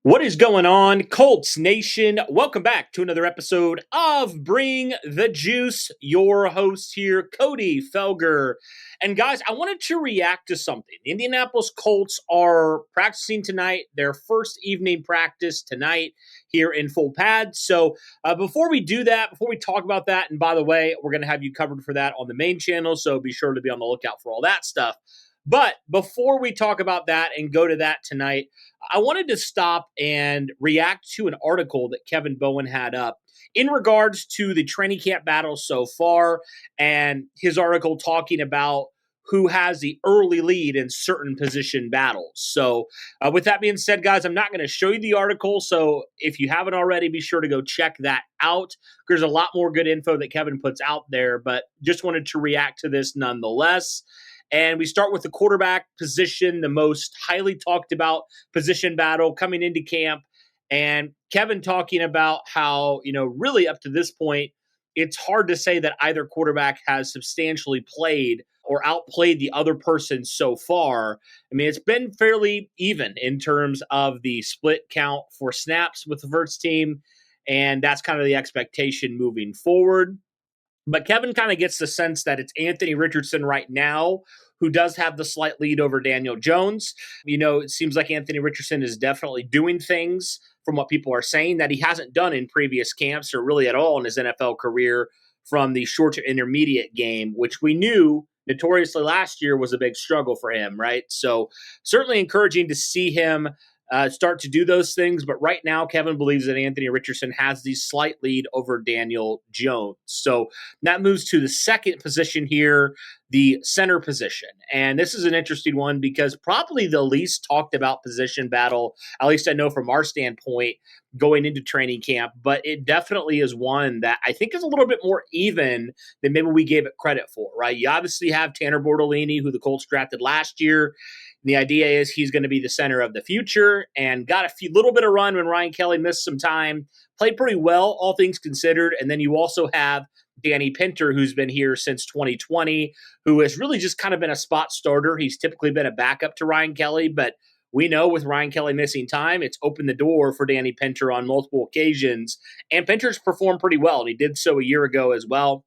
What is going on, Colts Nation? Welcome back to another episode of Bring the Juice. Your host here, Cody Felger. And guys, I wanted to react to something. The Indianapolis Colts are practicing tonight, their first evening practice tonight here in full pad. So before we do that, before we talk about that, and by the way, we're going to have you covered for that on the main channel, so be sure to be on the lookout for all that stuff. But before we talk about that and go to that tonight, I wanted to stop and react to an article that Kevin Bowen had up in regards to the training camp battle so far, and his article talking about who has the early lead in certain position battles. So with that being said, guys, I'm not going to show you the article. So if you haven't already, be sure to go check that out. There's a lot more good info that Kevin puts out there, but just wanted to react to this nonetheless. And we start with the quarterback position, the most highly talked about position battle coming into camp. And Kevin talking about how, really up to this point, it's hard to say that either quarterback has substantially played or outplayed the other person so far. I mean, it's been fairly even in terms of the split count for snaps with the first team. And that's kind of the expectation moving forward. But Kevin kind of gets the sense that it's Anthony Richardson right now who does have the slight lead over Daniel Jones. It seems like Anthony Richardson is definitely doing things from what people are saying that he hasn't done in previous camps or really at all in his NFL career from the short to intermediate game, which we knew notoriously last year was a big struggle for him, right? So certainly encouraging to see him start to do those things. But right now, Kevin believes that Anthony Richardson has the slight lead over Daniel Jones. So that moves to the second position here, the center position. And this is an interesting one because probably the least talked about position battle, at least I know from our standpoint, going into training camp. But it definitely is one that I think is a little bit more even than maybe we gave it credit for, right? You obviously have Tanner Bortolini, who the Colts drafted last year. The idea is he's going to be the center of the future and got a little bit of run when Ryan Kelly missed some time, played pretty well, all things considered. And then you also have Danny Pinter, who's been here since 2020, who has really just kind of been a spot starter. He's typically been a backup to Ryan Kelly, but we know with Ryan Kelly missing time, it's opened the door for Danny Pinter on multiple occasions. And Pinter's performed pretty well, and he did so a year ago as well.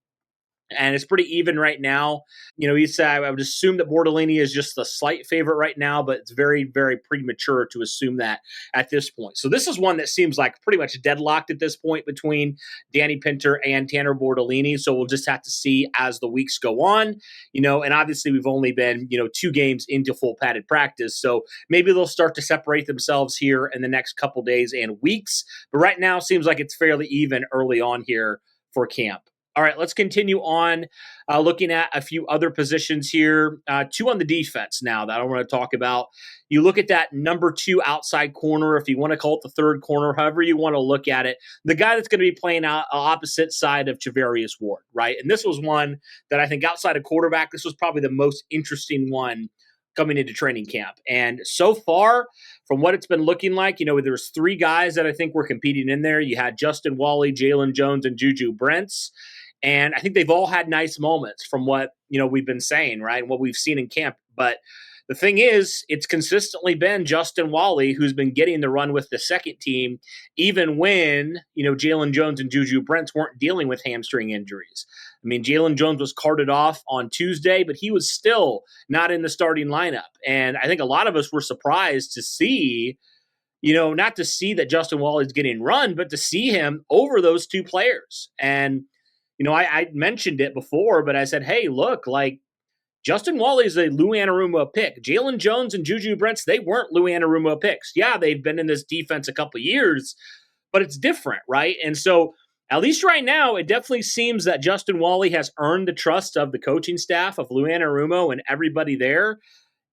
And it's pretty even right now. He said I would assume that Bortolini is just the slight favorite right now, but it's very, very premature to assume that at this point. So this is one that seems like pretty much deadlocked at this point between Danny Pinter and Tanner Bortolini. So we'll just have to see as the weeks go on, and obviously we've only been, 2 games into full padded practice. So maybe they'll start to separate themselves here in the next couple days and weeks. But right now seems like it's fairly even early on here for camp. All right, let's continue on looking at a few other positions here. 2 on the defense now that I want to talk about. You look at that number 2 outside corner, if you want to call it the third corner, however you want to look at it, the guy that's going to be playing opposite side of Charvarius Ward, right? And this was one that I think outside of quarterback, this was probably the most interesting one coming into training camp. And so far, from what it's been looking like, there's 3 guys that I think were competing in there. You had Justin Wally, Jalen Jones, and Juju Brents. And I think they've all had nice moments from what, we've been saying, right? And what we've seen in camp. But the thing is, it's consistently been Justin Wally who's been getting the run with the second team, even when, Jalen Jones and Juju Brents weren't dealing with hamstring injuries. I mean, Jalen Jones was carted off on Tuesday, but he was still not in the starting lineup. And I think a lot of us were surprised to see, not to see that Justin Wally's getting run, but to see him over those 2 players. And I mentioned it before, but I said, hey, look, like Justin Wally is a Lou Anarumo pick. Jalen Jones and Juju Brents, they weren't Lou Anarumo picks. Yeah, they've been in this defense a couple of years, but it's different, right? And so at least right now, it definitely seems that Justin Wally has earned the trust of the coaching staff of Lou Anarumo and everybody there.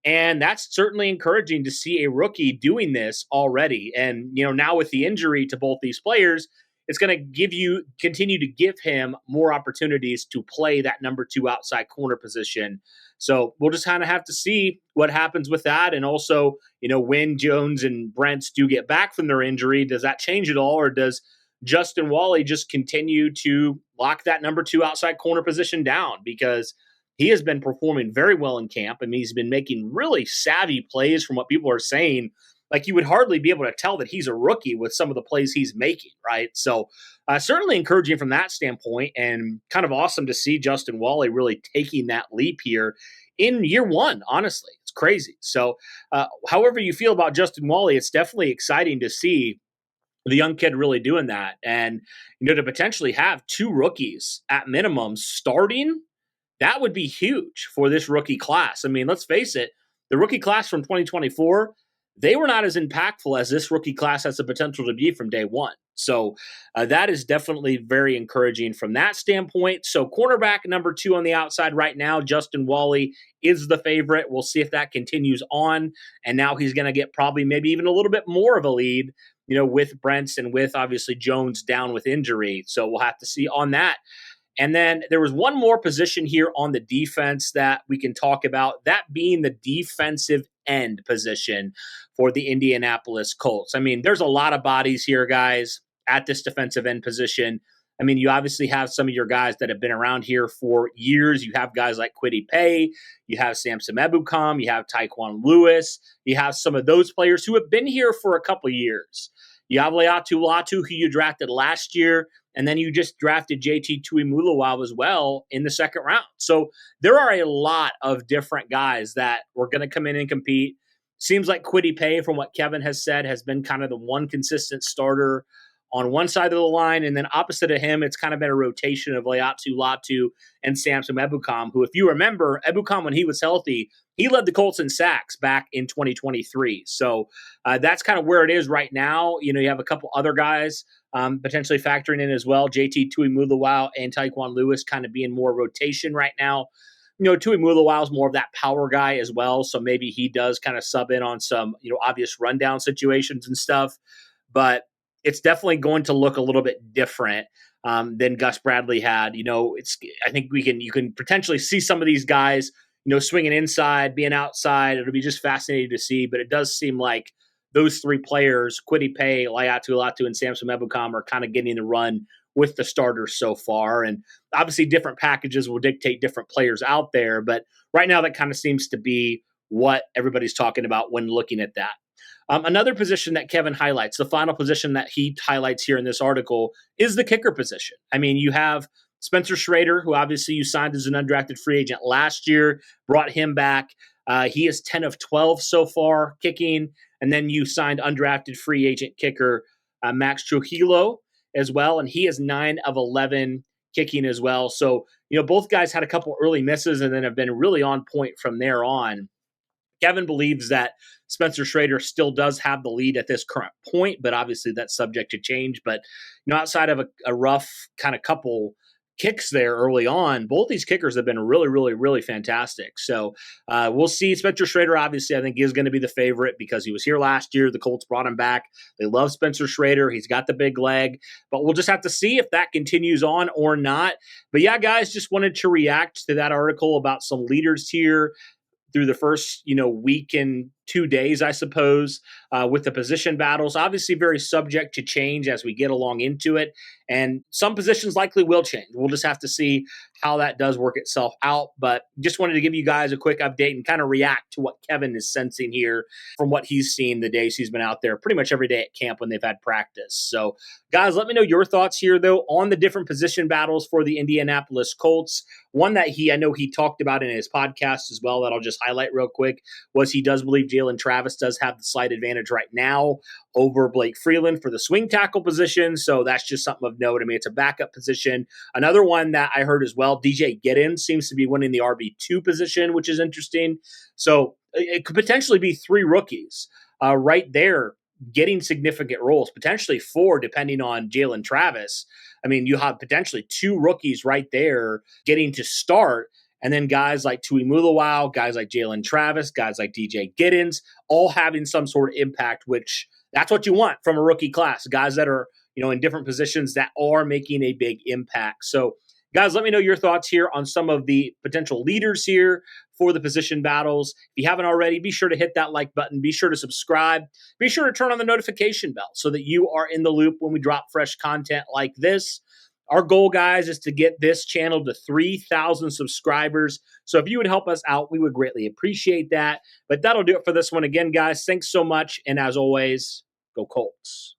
And that's certainly encouraging to see a rookie doing this already. And, now with the injury to both these players, it's going to continue to give him more opportunities to play that number 2 outside corner position. So we'll just kind of have to see what happens with that. And also, when Jones and Brents do get back from their injury, does that change at all? Or does Justin Wally just continue to lock that number 2 outside corner position down? Because he has been performing very well in camp. I mean, he's been making really savvy plays from what people are saying like you would hardly be able to tell that he's a rookie with some of the plays he's making, right? So certainly encouraging from that standpoint, and kind of awesome to see Justin Wally really taking that leap here in year one. Honestly, it's crazy. So however you feel about Justin Wally, it's definitely exciting to see the young kid really doing that. And, to potentially have two rookies at minimum starting, that would be huge for this rookie class. I mean, let's face it, the rookie class from 2024, they were not as impactful as this rookie class has the potential to be from day one. So that is definitely very encouraging from that standpoint. So cornerback number 2 on the outside right now, Justin Wally is the favorite. We'll see if that continues on. And now he's going to get probably maybe even a little bit more of a lead, with Brents and with obviously Jones down with injury. So we'll have to see on that. And then there was one more position here on the defense that we can talk about, that being the defensive end position for the Indianapolis Colts. I mean, there's a lot of bodies here, guys, at this defensive end position. I mean, you obviously have some of your guys that have been around here for years. You have guys like Kwity Paye. You have Samson Ebukam. You have Tyquan Lewis. You have some of those players who have been here for a couple years. You have Leatu Latu, who you drafted last year. And then you just drafted JT Tuimoloau as well in the second round. So there are a lot of different guys that were going to come in and compete. Seems like Kwity Paye, from what Kevin has said, has been kind of the one consistent starter on one side of the line. And then opposite of him, it's kind of been a rotation of Leatu Latu and Samson Ebukam, who, if you remember, Ebukam, when he was healthy, he led the Colts in sacks back in 2023. So that's kind of where it is right now. You have a couple other guys potentially factoring in as well. JT Tuimoloau and Tyquan Lewis kind of being more rotation right now. Tuimoloau is more of that power guy as well. So maybe he does kind of sub in on some, obvious rundown situations and stuff. But it's definitely going to look a little bit different than Gus Bradley had. I think you can potentially see some of these guys, swinging inside, being outside. It'll be just fascinating to see. But it does seem like those three players, Kwity Paye, Leatu Latu, and Samson Ebukam, are kind of getting the run with the starters so far. And obviously different packages will dictate different players out there. But right now that kind of seems to be what everybody's talking about when looking at that. Another position that Kevin highlights, the final position that he highlights here in this article, is the kicker position. I mean, you have Spencer Schrader, who obviously you signed as an undrafted free agent last year, brought him back. He is 10 of 12 so far kicking. And then you signed undrafted free agent kicker Max Trujillo as well, and he is 9 of 11 kicking as well. So, both guys had a couple early misses and then have been really on point from there on. Kevin believes that Spencer Schrader still does have the lead at this current point, but obviously that's subject to change. But outside of a rough kind of couple kicks there early on, both these kickers have been really, really, really fantastic. So we'll see. Spencer Schrader, obviously, I think is going to be the favorite because he was here last year. The Colts brought him back. They love Spencer Schrader. He's got the big leg, but we'll just have to see if that continues on or not. But yeah, guys, just wanted to react to that article about some leaders here through the first, week and 2 days, I suppose, with the position battles. Obviously very subject to change as we get along into it. And some positions likely will change. We'll just have to see how that does work itself out. But just wanted to give you guys a quick update and kind of react to what Kevin is sensing here from what he's seen the days he's been out there pretty much every day at camp when they've had practice. So guys, let me know your thoughts here, though, on the different position battles for the Indianapolis Colts. One that I know he talked about in his podcast as well that I'll just highlight real quick was he does believe Jalen Travis does have the slight advantage right now over Blake Freeland for the swing tackle position. So that's just something of note. I mean, it's a backup position. Another one that I heard as well, DJ Giddens seems to be winning the RB2 position, which is interesting. So it could potentially be 3 rookies right there getting significant roles, potentially 4 depending on Jalen Travis. I mean, you have potentially 2 rookies right there getting to start. And then guys like Tuimoloau, guys like Jalen Travis, guys like DJ Giddens, all having some sort of impact, which that's what you want from a rookie class, guys that are, in different positions that are making a big impact. So guys, let me know your thoughts here on some of the potential leaders here for the position battles. If you haven't already, be sure to hit that like button. Be sure to subscribe. Be sure to turn on the notification bell so that you are in the loop when we drop fresh content like this. Our goal, guys, is to get this channel to 3,000 subscribers. So if you would help us out, we would greatly appreciate that. But that'll do it for this one. Again, guys, thanks so much. And as always, go Colts.